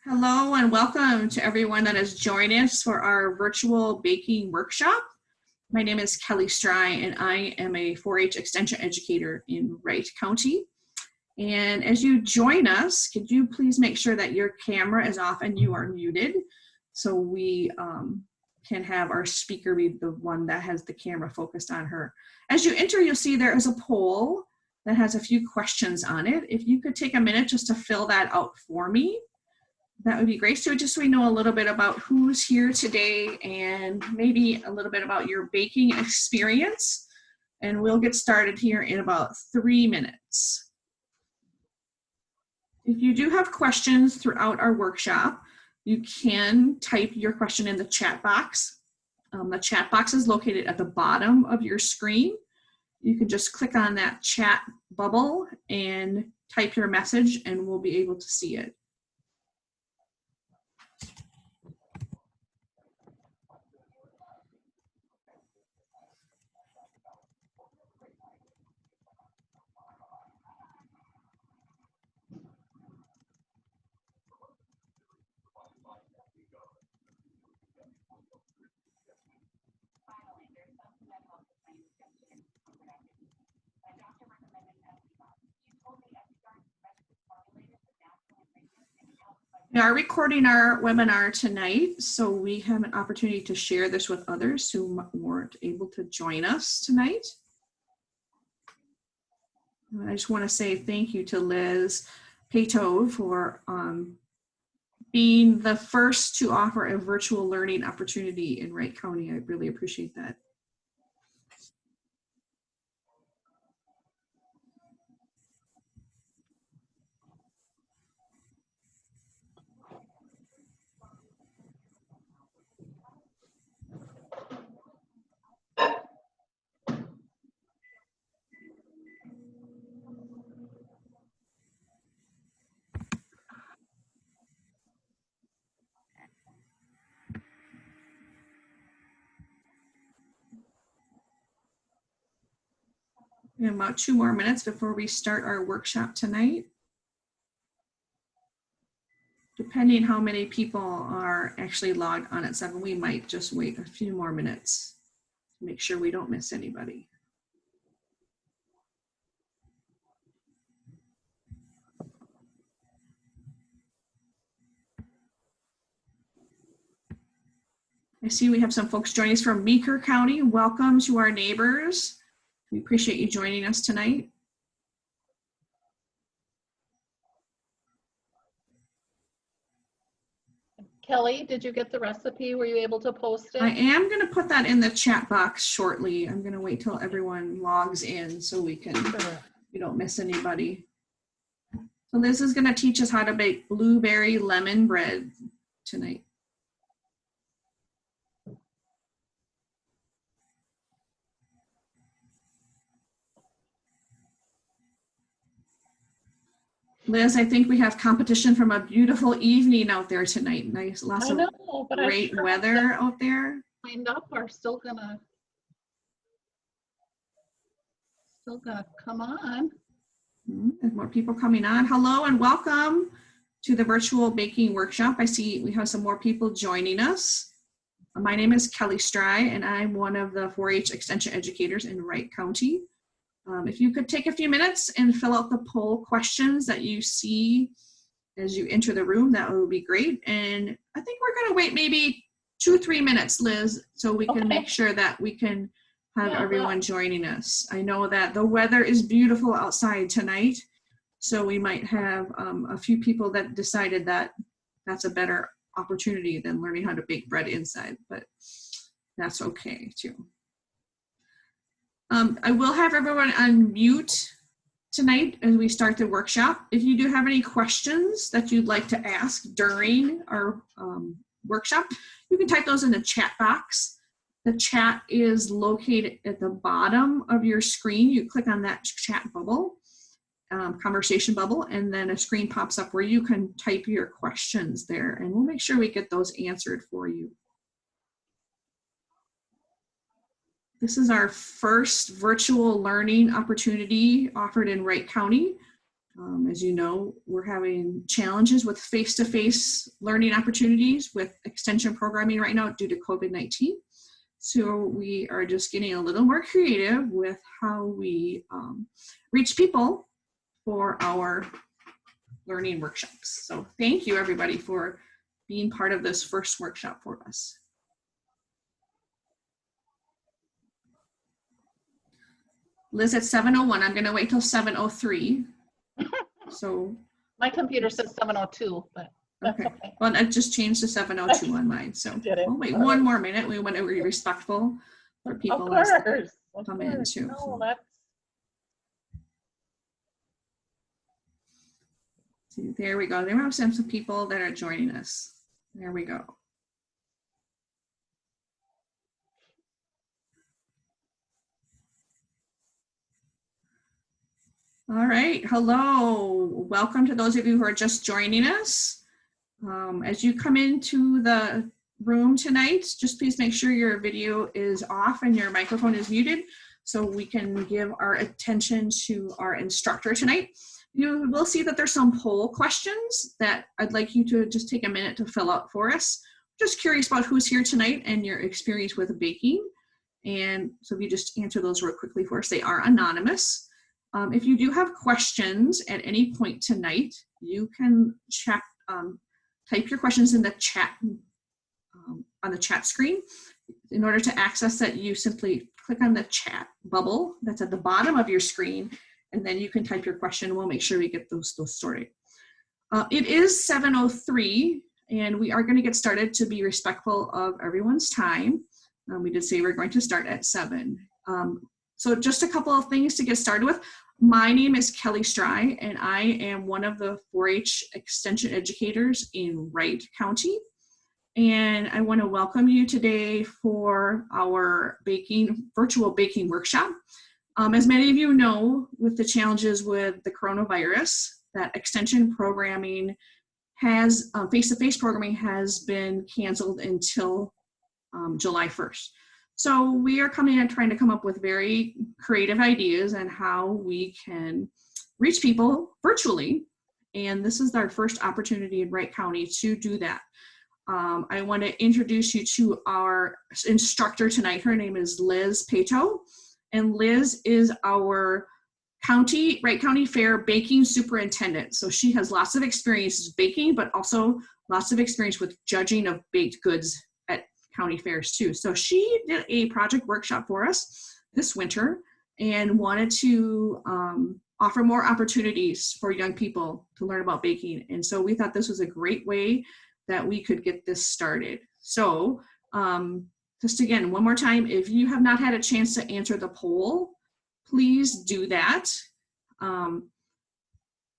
Hello and welcome to everyone that has joined us for our virtual baking workshop. My name is Kelly Stry and I am a 4-H extension educator in Wright County. And as you join us, could you please make sure that your camera is off and you are muted so we can have our speaker be the one that has the camera focused on her. As you enter, you'll see there is a poll that has a few questions on it. If you could take a minute just to fill that out for me, that would be great. So just so we know a little bit about who's here today and maybe a little bit about your baking experience. And we'll get started here in about 3 minutes. If you do have questions throughout our workshop, you can type your question in the chat box. The chat box is located at the bottom of your screen. You can just click on that chat bubble and type your message and we'll be able to see it. We are recording our webinar tonight, so we have an opportunity to share this with others who weren't able to join us tonight. I just want to say thank you to Liz Pato for being the first to offer a virtual learning opportunity in Wright County. I really appreciate that. We have about 2 more minutes before we start our workshop tonight. Depending how many people are actually logged on at 7, we might just wait a few more minutes to make sure we don't miss anybody. I see we have some folks joining us from Meeker County. Welcome to our neighbors. We appreciate you joining us tonight. Kelly, did you get the recipe? Were you able to post it? I am going to put that in the chat box shortly. I'm going to wait till everyone logs in so we don't miss anybody. So Liz is going to teach us how to bake blueberry lemon bread tonight. Liz, I think we have competition from a beautiful evening out there tonight. Nice, lots of great weather out there. Signed up are still gonna come on. There's more people coming on. Hello and welcome to the virtual baking workshop. I see we have some more people joining us. My name is Kelly Stry and I'm one of the 4-H extension educators in Wright County. If you could take a few minutes and fill out the poll questions that you see as you enter the room, that would be great. And I think we're going to wait maybe 2-3 minutes, Liz, so we can make sure that we can have everyone joining us. I know that the weather is beautiful outside tonight, so we might have a few people that decided that that's a better opportunity than learning how to bake bread inside, but that's okay too. I will have everyone on mute tonight as we start the workshop. If you do have any questions that you'd like to ask during our workshop, you can type those in the chat box. The chat is located at the bottom of your screen. You click on that chat bubble, conversation bubble, and then a screen pops up where you can type your questions there, and we'll make sure we get those answered for you. This is our first virtual learning opportunity offered in Wright County. As you know, we're having challenges with face-to-face learning opportunities with extension programming right now due to COVID-19. So we are just getting a little more creative with how we reach people for our learning workshops. So thank you everybody for being part of this first workshop for us. Liz, at 7:01, I'm gonna wait till 7:03. So My computer says 7:02, but that's okay. Well, I just changed to 7:02 on mine. So we'll wait one more minute. We want to be respectful for people as they come in too. No, that's... See, there we go. There are some people that are joining us. There we go. All right. Hello. Welcome to those of you who are just joining us. As you come into the room tonight, just please make sure your video is off and your microphone is muted so we can give our attention to our instructor tonight. You will see that there's some poll questions that I'd like you to just take a minute to fill out for us. Just curious about who's here tonight and your experience with baking. And so if you just answer those real quickly for us, they are anonymous. If you do have questions at any point tonight, you can check, type your questions in the chat, on the chat screen. In order to access that, you simply click on the chat bubble that's at the bottom of your screen, and then you can type your question. We'll make sure we get those sorted. It is 7:03, and we are going to get started to be respectful of everyone's time. We did say we're going to start at 7. So just a couple of things to get started with. My name is Kelly Stry, and I am one of the 4-H extension educators in Wright County. And I want to welcome you today for our virtual baking workshop. As many of you know, with the challenges with the coronavirus, that extension programming has, face-to-face programming has been canceled until July 1st. So we are coming and trying to come up with very creative ideas on how we can reach people virtually. And this is our first opportunity in Wright County to do that. I want to introduce you to our instructor tonight. Her name is Liz Pato. And Liz is our Wright County Fair baking superintendent. So she has lots of experience baking, but also lots of experience with judging of baked goods at county fairs too. So she did a project workshop for us this winter and wanted to offer more opportunities for young people to learn about baking. And so we thought this was a great way that we could get this started. So just again, one more time, if you have not had a chance to answer the poll, please do that. And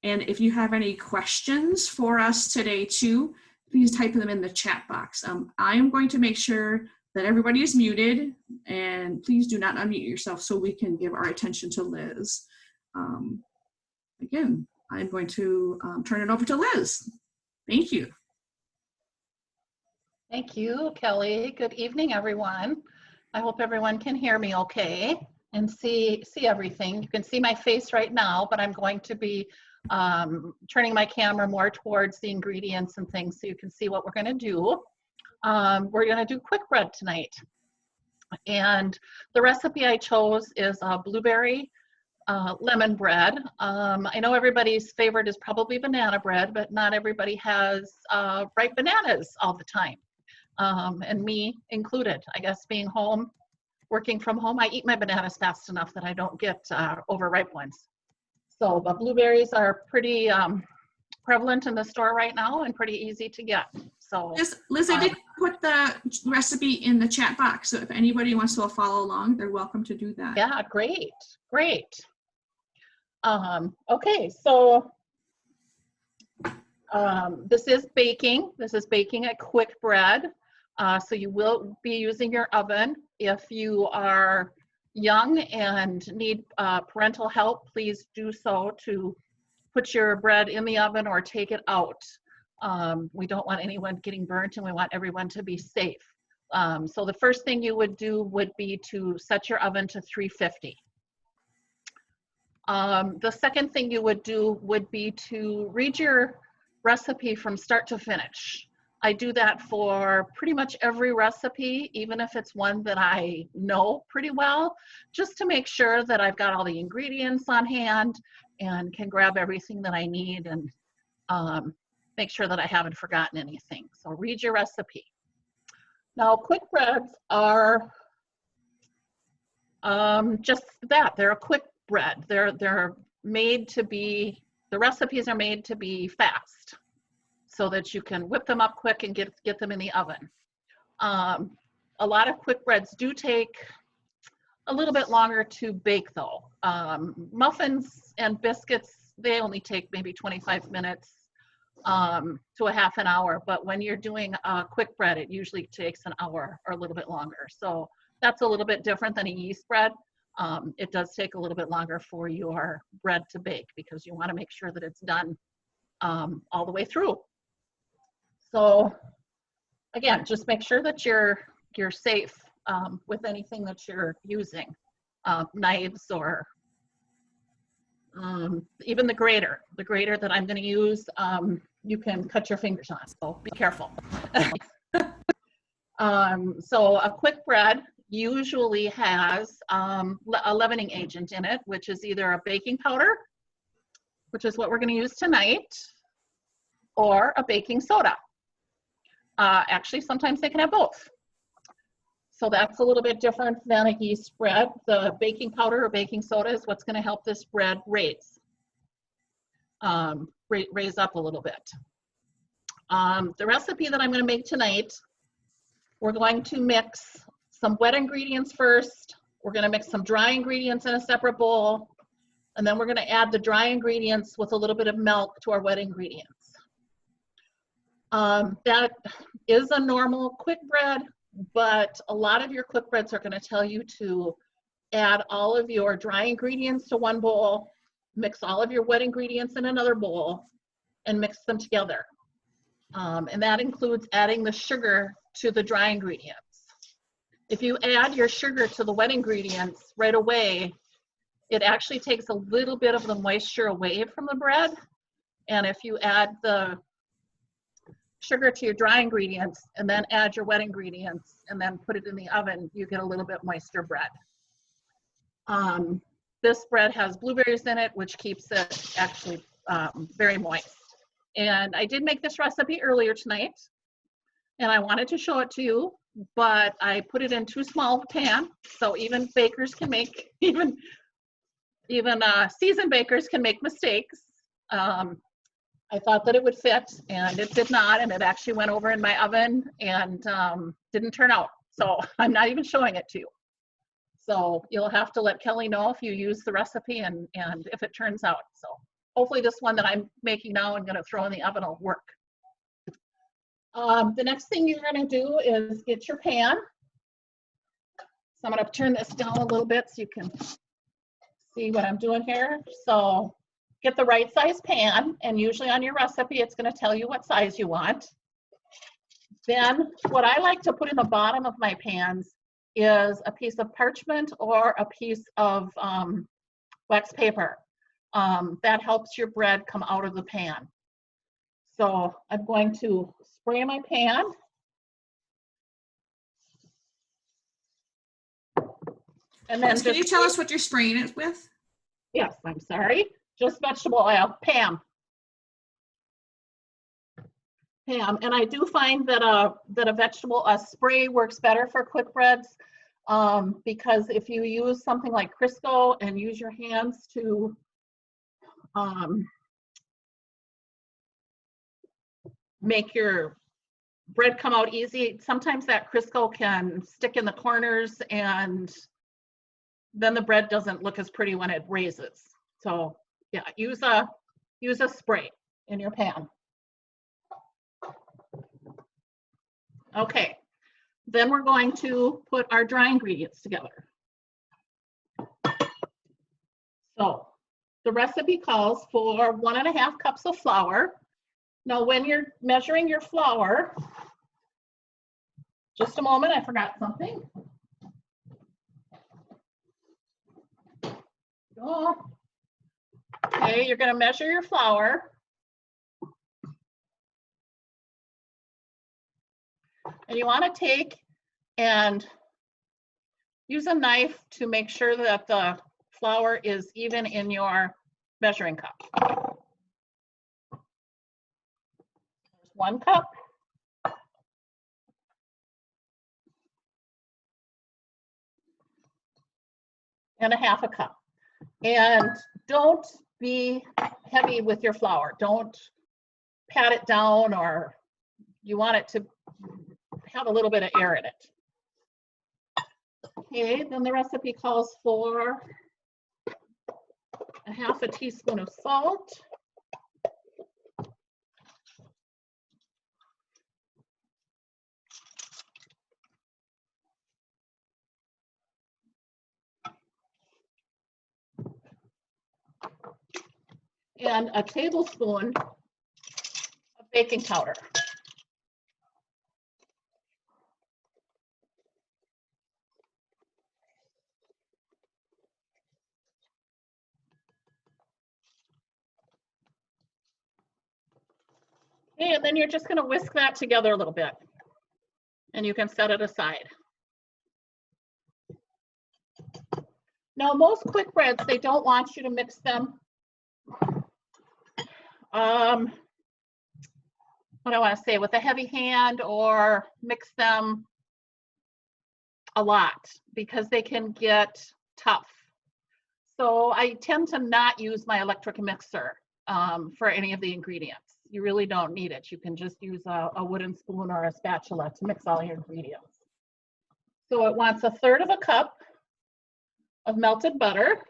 if you have any questions for us today too, please type them in the chat box. I am going to make sure that everybody is muted, and please do not unmute yourself so we can give our attention to Liz. Again, I'm going to turn it over to Liz. Thank you. Thank you, Kelly. Good evening, everyone. I hope everyone can hear me okay and see everything. You can see my face right now, but I'm going to be turning my camera more towards the ingredients and things so you can see what we're going to do. We're going to do quick bread tonight. And the recipe I chose is blueberry lemon bread. I know everybody's favorite is probably banana bread, but not everybody has ripe bananas all the time. And me included. I guess being home, working from home, I eat my bananas fast enough that I don't get overripe ones. So the blueberries are pretty prevalent in the store right now and pretty easy to get. So Liz, I did put the recipe in the chat box, so if anybody wants to follow along, they're welcome to do that. Yeah, great. Okay, so this is baking. This is baking a quick bread. So you will be using your oven. If you are young and need parental help, please do so to put your bread in the oven or take it out. We don't want anyone getting burnt, and we want everyone to be safe. So the first thing you would do would be to set your oven to 350. The second thing you would do would be to read your recipe from start to finish. I do that for pretty much every recipe, even if it's one that I know pretty well, just to make sure that I've got all the ingredients on hand and can grab everything that I need and make sure that I haven't forgotten anything. So read your recipe. Now, quick breads are just that. They're a quick bread. They're made to be, the recipes are made to be fast so that you can whip them up quick and get them in the oven. A lot of quick breads do take a little bit longer to bake though. Muffins and biscuits, they only take maybe 25 minutes to a half an hour, but when you're doing a quick bread, it usually takes an hour or a little bit longer. So that's a little bit different than a yeast bread. It does take a little bit longer for your bread to bake because you want to make sure that it's done all the way through. So again, just make sure that you're safe with anything that you're using, knives or even the grater that I'm going to use, you can cut your fingers on, so be careful. So a quick bread usually has a leavening agent in it, which is either a baking powder, which is what we're going to use tonight, or a baking soda. Actually, sometimes they can have both. So that's a little bit different than a yeast bread. The baking powder or baking soda is what's going to help this bread raise up a little bit. The recipe that I'm going to make tonight, we're going to mix some wet ingredients first. We're going to mix some dry ingredients in a separate bowl. And then we're going to add the dry ingredients with a little bit of milk to our wet ingredients. That is a normal quick bread, but a lot of your quick breads are going to tell you to add all of your dry ingredients to one bowl, mix all of your wet ingredients in another bowl, and mix them together. And that includes adding the sugar to the dry ingredients. If you add your sugar to the wet ingredients right away, it actually takes a little bit of the moisture away from the bread. And if you add the sugar to your dry ingredients and then add your wet ingredients and then put it in the oven, you get a little bit moister bread. This bread has blueberries in it, which keeps it actually very moist. And I did make this recipe earlier tonight, and I wanted to show it to you, but I put it in too small of a pan, so even bakers can make, even seasoned bakers can make mistakes. I thought that it would fit, and it did not, and it actually went over in my oven and didn't turn out. So I'm not even showing it to you. So you'll have to let Kelly know if you use the recipe and if it turns out. So hopefully this one that I'm making now and going to throw in the oven will work. The next thing you're going to do is get your pan. So I'm going to turn this down a little bit so you can see what I'm doing here. So get the right size pan, and usually on your recipe it's going to tell you what size you want. Then what I like to put in the bottom of my pans is a piece of parchment or a piece of wax paper. That helps your bread come out of the pan. So I'm going to spray my pan. And then can you tell us what you're spraying it with? Yes, I'm sorry. Just vegetable oil, Pam. And I do find that a vegetable spray works better for quick breads because if you use something like Crisco and use your hands to make your bread come out easy, sometimes that Crisco can stick in the corners and then the bread doesn't look as pretty when it raises. So yeah, use a spray in your pan. Okay, then we're going to put our dry ingredients together. So the recipe calls for 1.5 cups of flour. Now when you're measuring your flour, just a moment, I forgot something. Oh. Okay, you're going to measure your flour. And you want to take and use a knife to make sure that the flour is even in your measuring cup. There's 1 cup. And a 1/2 cup. And don't be heavy with your flour. Don't pat it down, or you want it to have a little bit of air in it. Okay, then the recipe calls for a 1/2 teaspoon of salt. And a tablespoon of baking powder. Okay, and then you're just going to whisk that together a little bit, and you can set it aside. Now, most quick breads, they don't want you to mix them. What I want to say, with a heavy hand, or mix them a lot, because they can get tough. So I tend to not use my electric mixer for any of the ingredients. You really don't need it. You can just use a wooden spoon or a spatula to mix all your ingredients. So it wants 1/3 cup of melted butter.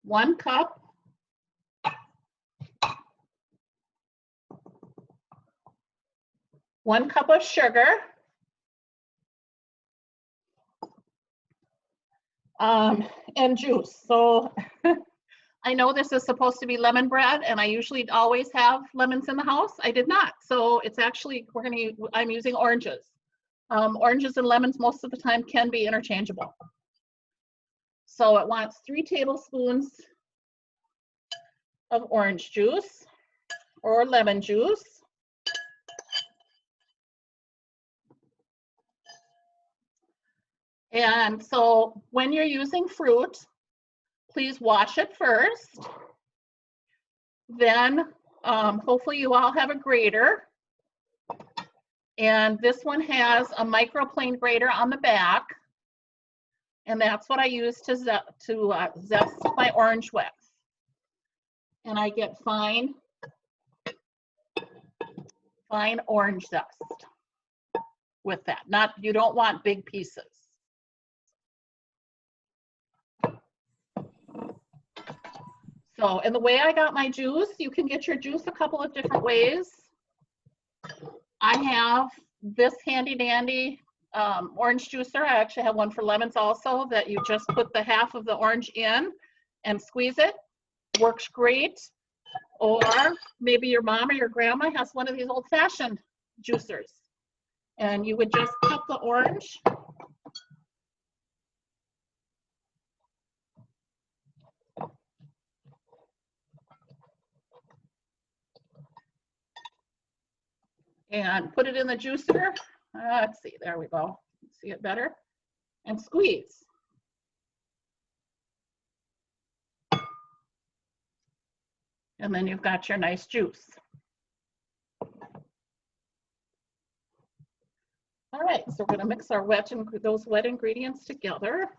1 cup of sugar. And juice. So I know this is supposed to be lemon bread, and I usually always have lemons in the house. I did not. So it's actually, I'm using oranges. Oranges and lemons most of the time can be interchangeable. So it wants 3 tablespoons of orange juice or lemon juice. And so when you're using fruit, please wash it first. Then hopefully you all have a grater. And this one has a microplane grater on the back. And that's what I use to zest my orange with. And I get fine orange zest with that. You don't want big pieces. So, and the way I got my juice, you can get your juice a couple of different ways. I have this handy dandy orange juicer. I actually have one for lemons also, that you just put the 1/2 of the orange in and squeeze it. Works great. Or maybe your mom or your grandma has one of these old-fashioned juicers, and you would just cut the orange and put it in the juicer. Let's see, there we go. See it better? And squeeze. And then you've got your nice juice. All right, so we're going to mix our those wet ingredients together.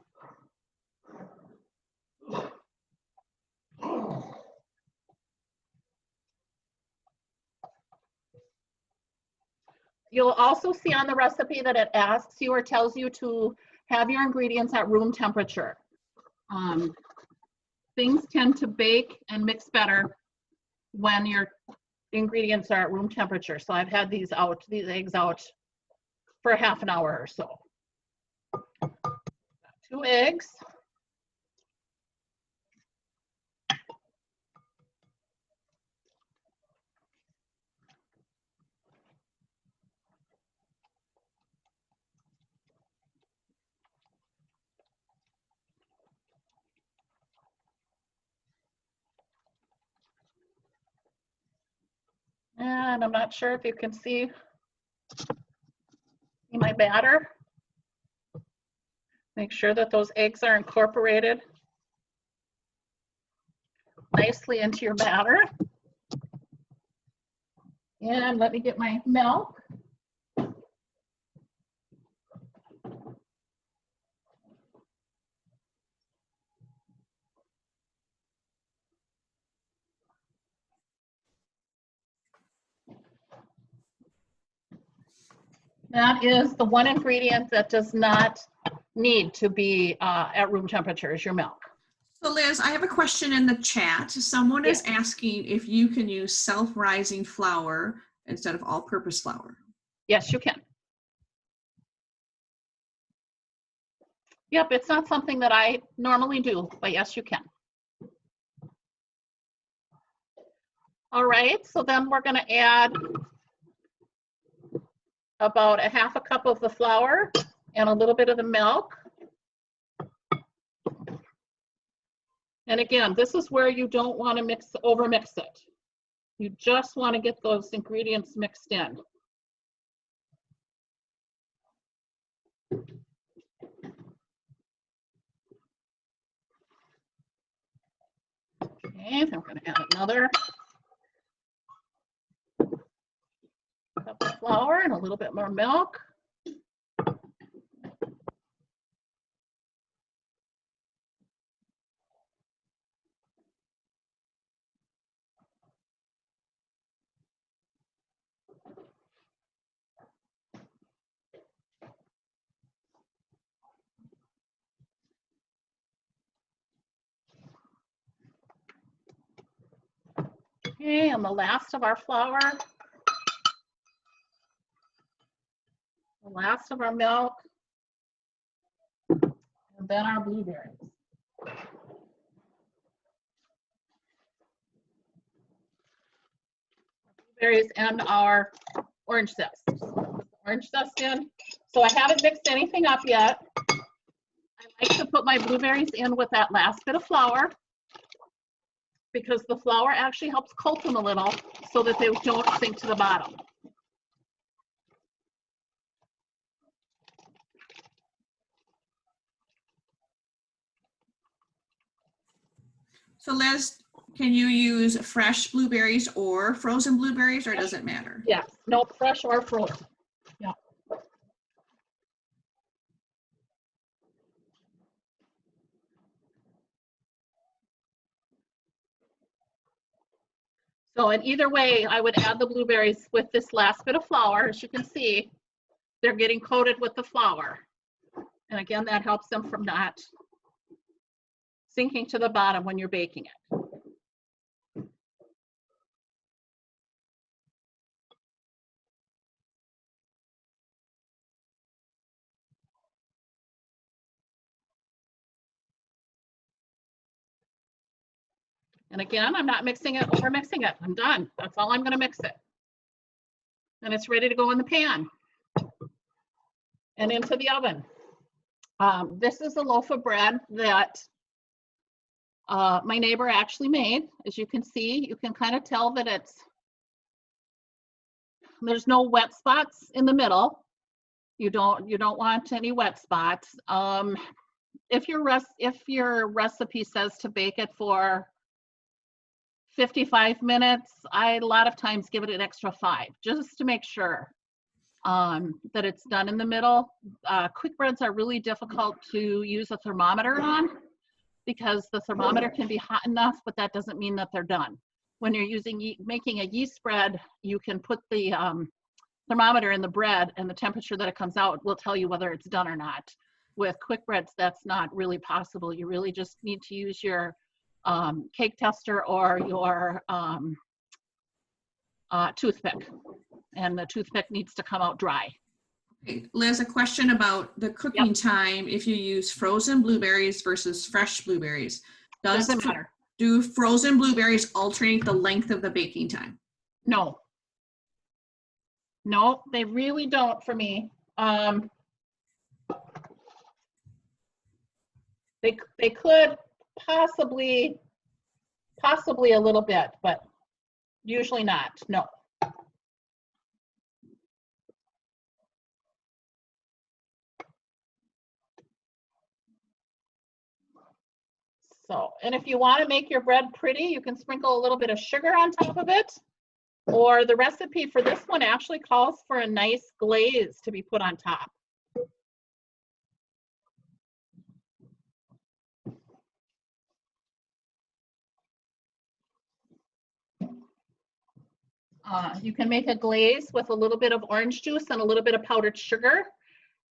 You'll also see on the recipe that it asks you or tells you to have your ingredients at room temperature. Things tend to bake and mix better when your ingredients are at room temperature. So I've had these eggs out for 1/2 an hour or so. 2 eggs. And I'm not sure if you can see my batter. Make sure that those eggs are incorporated nicely into your batter. And let me get my milk. That is the one ingredient that does not need to be at room temperature is your milk. So Liz, I have a question in the chat. Someone is asking if you can use self-rising flour instead of all-purpose flour. Yes, you can. Yep, it's not something that I normally do, but yes, you can. All right, so then we're going to add about a half a cup of the flour and a little bit of the milk. And again, this is where you don't want to overmix it. You just want to get those ingredients mixed in. Okay, then we're going to add another cup of flour and a little bit more milk. Okay, and the last of our flour, the last of our milk, and then our blueberries. Blueberries and our orange zest. Orange zest in. So I haven't mixed anything up yet. I like to put my blueberries in with that last bit of flour because the flour actually helps coat them a little so that they don't sink to the bottom. So Liz, can you use fresh blueberries or frozen blueberries, or does it matter? Yes, no, fresh or frozen. Yeah. So in either way, I would add the blueberries with this last bit of flour. As you can see, they're getting coated with the flour. And again, that helps them from not sinking to the bottom when you're baking it. And again, I'm not mixing it over mixing it. I'm done. That's all I'm going to mix it. And it's ready to go in the pan and into the oven. This is a loaf of bread that my neighbor actually made. As you can see, you can kind of tell that there's no wet spots in the middle. You don't want any wet spots. If your recipe says to bake it for 55 minutes, I a lot of times give it an extra 5 just to make sure that it's done in the middle. Quick breads are really difficult to use a thermometer on because the thermometer can be hot enough, but that doesn't mean that they're done. When you're making a yeast bread, you can put the thermometer in the bread, and the temperature that it comes out will tell you whether it's done or not. With quick breads, that's not really possible. You really just need to use your cake tester or your toothpick, and the toothpick needs to come out dry. Okay. Liz, a question about the cooking time. If you use frozen blueberries versus fresh blueberries, Doesn't matter. Do frozen blueberries alternate the length of the baking time? No. No, they really don't for me. They could possibly a little bit, but usually not. No. So, and if you want to make your bread pretty, you can sprinkle a little bit of sugar on top of it. Or the recipe for this one actually calls for a nice glaze to be put on top. You can make a glaze with a little bit of orange juice and a little bit of powdered sugar.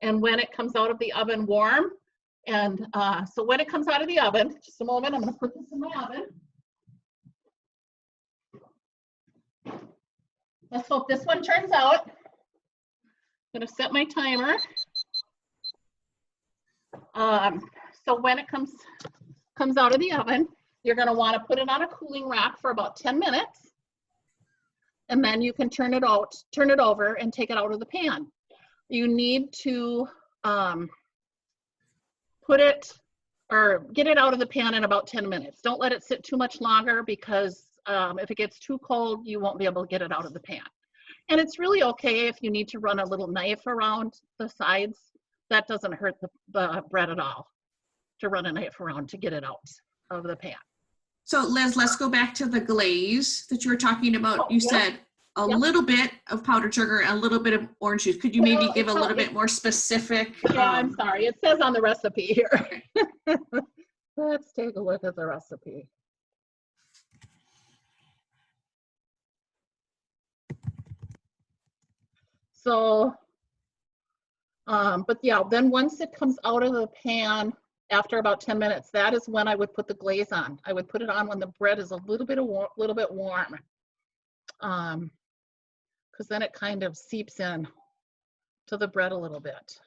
And when it comes out of the oven warm, and so when it comes out of the oven, just a moment, I'm going to put this in my oven. Let's hope this one turns out. I'm going to set my timer. So when it comes out of the oven, you're going to want to put it on a cooling rack for about 10 minutes. And then you can turn it over and take it out of the pan. You need to get it out of the pan in about 10 minutes. Don't let it sit too much longer, because if it gets too cold, you won't be able to get it out of the pan. And it's really okay if you need to run a little knife around the sides. That doesn't hurt the bread at all, to run a knife around to get it out of the pan. So Liz, let's go back to the glaze that you were talking about. You said a little bit of powdered sugar and a little bit of orange juice. Could you maybe give a little bit more specific? Yeah, I'm sorry. It says on the recipe here. Let's take a look at the recipe. So, but yeah, then once it comes out of the pan, after about 10 minutes, that is when I would put the glaze on. I would put it on when the bread is a little bit warm, because then it kind of seeps in to the bread a little bit.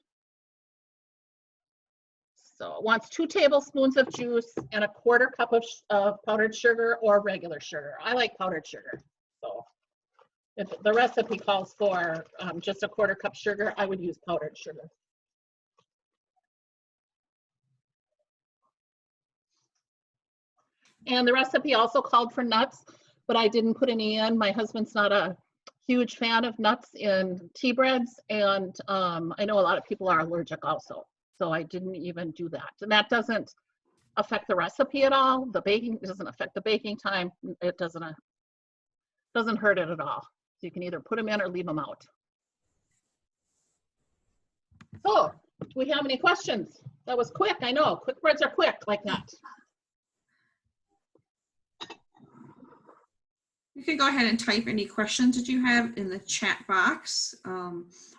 So it wants 2 tablespoons of juice and a 1/4 cup of powdered sugar or regular sugar. I like powdered sugar. So if the recipe calls for just a 1/4 cup sugar, I would use powdered sugar. And the recipe also called for nuts, but I didn't put any in. My husband's not a huge fan of nuts in tea breads, and I know a lot of people are allergic also, so I didn't even do that. And that doesn't affect the recipe at all. The baking doesn't affect the baking time. It doesn't hurt it at all. So you can either put them in or leave them out. So, do we have any questions? That was quick, I know. Quick breads are quick like that. You can go ahead and type any questions that you have in the chat box.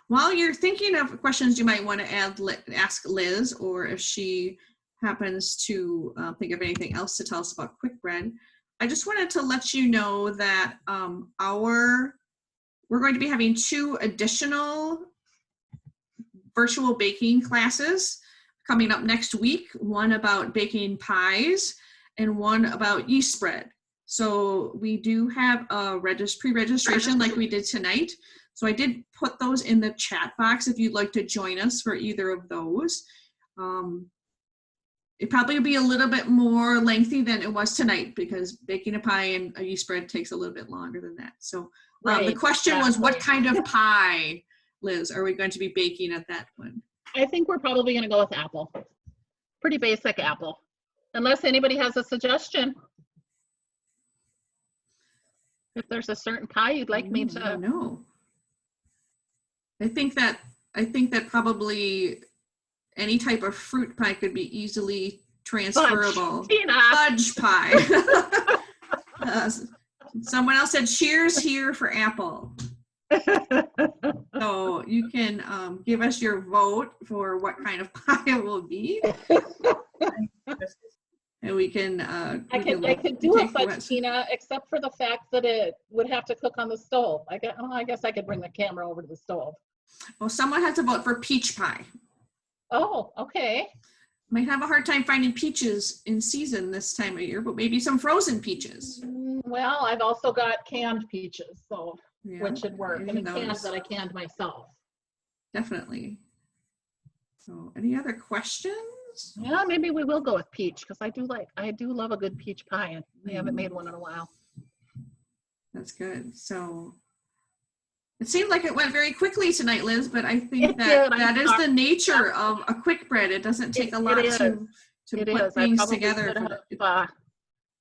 While you're thinking of questions you might want to ask Liz, or if she happens to think of anything else to tell us about Quick Bread, I just wanted to let you know that we're going to be having 2 additional virtual baking classes coming up next week, one about baking pies and one about yeast bread. So we do have a pre-registration like we did tonight. So I did put those in the chat box if you'd like to join us for either of those. It probably will be a little bit more lengthy than it was tonight, because baking a pie and a yeast bread takes a little bit longer than that. So the question was, what kind of pie, Liz, are we going to be baking at that one? I think we're probably going to go with apple. Pretty basic apple, unless anybody has a suggestion. If there's a certain pie you'd like me to. No. I think that probably any type of fruit pie could be easily transferable. Fudge pie. Someone else said cheers here for apple. So you can give us your vote for what kind of pie it will be. And we can. I could do a fudge, Tina, except for the fact that it would have to cook on the stove. I guess I could bring the camera over to the stove. Well, someone has to vote for peach pie. Oh, okay. Might have a hard time finding peaches in season this time of year, but maybe some frozen peaches. Well, I've also got canned peaches, so which should work. And cans that I canned myself. Definitely. So, any other questions? Yeah, maybe we will go with peach, because I do love a good peach pie, and we haven't made one in a while. That's good. So it seemed like it went very quickly tonight, Liz, but I think that is the nature of a quick bread. It doesn't take a lot to to It put is. I things probably together. should For have, it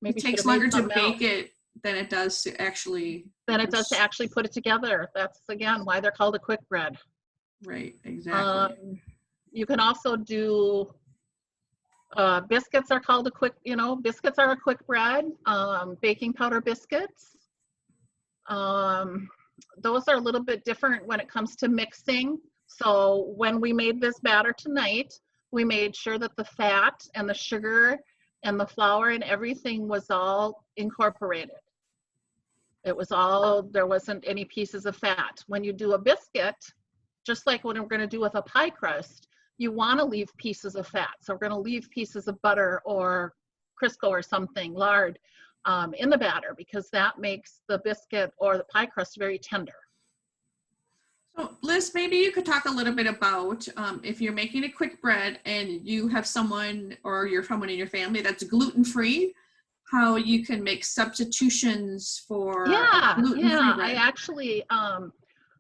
maybe should takes have made longer to something else bake it than it does to actually. than it does to actually put it together. That's again why they're called a quick bread. Right, exactly. You can also do biscuits are called a quick, biscuits are a quick bread. Baking powder biscuits. Those are a little bit different when it comes to mixing. So when we made this batter tonight, we made sure that the fat and the sugar and the flour and everything was all incorporated. It was all, there wasn't any pieces of fat. When you do a biscuit, just like what we're going to do with a pie crust, you want to leave pieces of fat. So we're going to leave pieces of butter or Crisco or something, lard, in the batter, because that makes the biscuit or the pie crust very tender. So Liz, maybe you could talk a little bit about if you're making a quick bread and you have someone or you're someone in your family that's gluten-free, how you can make substitutions for gluten-free bread. I actually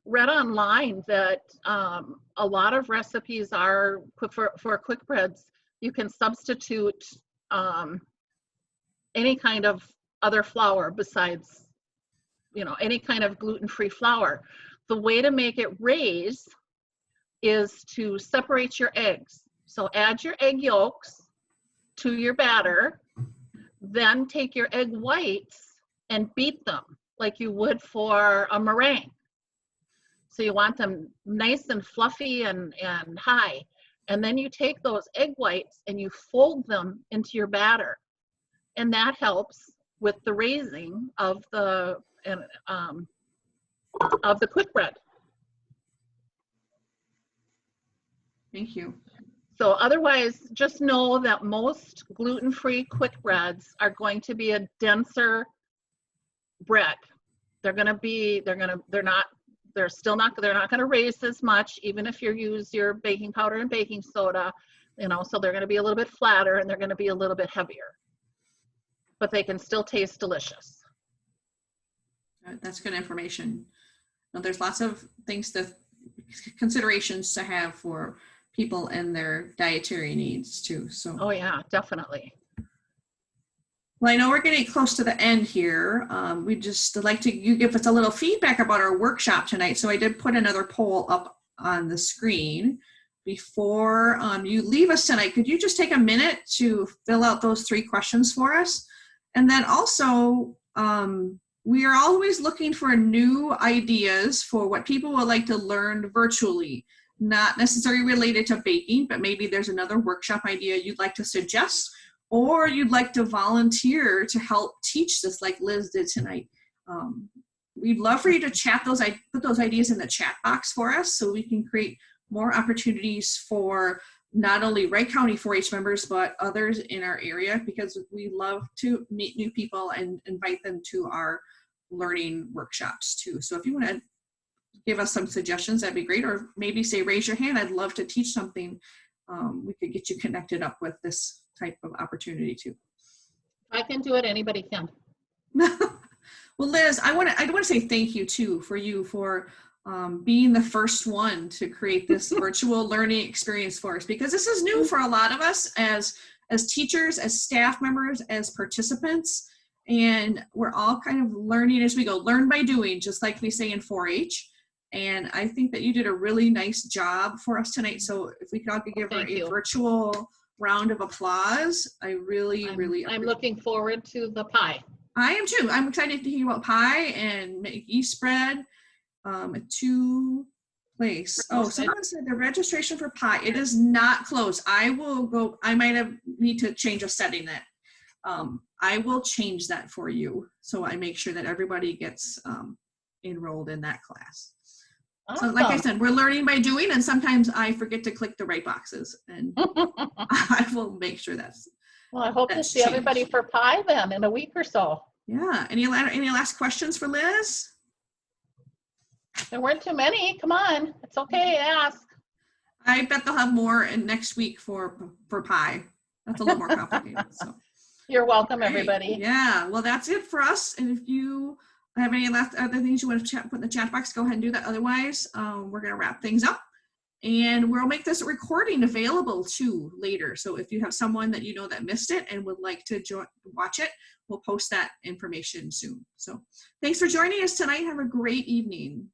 read online that a lot of recipes are for quick breads. You can substitute any kind of other flour besides, any kind of gluten-free flour. The way to make it raise is to separate your eggs. So add your egg yolks to your batter, then take your egg whites and beat them like you would for a meringue. So you want them nice and fluffy and high. And then you take those egg whites and you fold them into your batter. And that helps with the raising of the quick bread. Thank you. So otherwise, just know that most gluten-free quick breads are going to be a denser bread. They're not going to raise as much, even if you use your baking powder and baking soda, so they're going to be a little bit flatter and they're going to be a little bit heavier, but they can still taste delicious. That's good information. Now, there's lots of considerations to have for people and their dietary needs too. So. Oh yeah, definitely. Well, I know we're getting close to the end here. We just like you give us a little feedback about our workshop tonight. So I did put another poll up on the screen. Before you leave us tonight, could you just take a minute to fill out those 3 questions for us? And then also, we are always looking for new ideas for what people would like to learn virtually, not necessarily related to baking, but maybe there's another workshop idea you'd like to suggest, or you'd like to volunteer to help teach this like Liz did tonight. We'd love for you to put those ideas in the chat box for us so we can create more opportunities for not only Wright County 4-H members, but others in our area, because we love to meet new people and invite them to our learning workshops too. So if you want to give us some suggestions, that'd be great. Or maybe say, raise your hand, I'd love to teach something. We could get you connected up with this type of opportunity too. I can do it, anybody can. Well, Liz, I want to say thank you too for being the first one to create this virtual learning experience for us, because this is new for a lot of us as teachers, as staff members, as participants, and we're all kind of learning as we go. Learn by doing, just like we say in 4-H. And I think that you did a really nice job for us tonight. So if we could all give her a virtual round of applause, I really I'm looking forward to the pie. I am too. I'm excited to hear about pie and make yeast bread. To place. Oh, someone said the registration for pie. It is not closed. I will go. I might need to change a setting that. I will change that for you, so I make sure that everybody gets enrolled in that class. Awesome. So like I said, we're learning by doing, and sometimes I forget to click the right boxes, and I will make sure that's. Well, I hope to see everybody for pie then in a week or so. Yeah. Any last questions for Liz? There weren't too many. Come on. It's okay. Ask. I bet they'll have more in next week for pie. That's a little more complicated. So. You're welcome, everybody. Yeah. Well, that's it for us. And if you have any other things you want to put in the chat box, go ahead and do that. Otherwise, we're going to wrap things up. And we'll make this recording available too later. So if you have someone that you know that missed it and would like to watch it, we'll post that information soon. So thanks for joining us tonight. Have a great evening.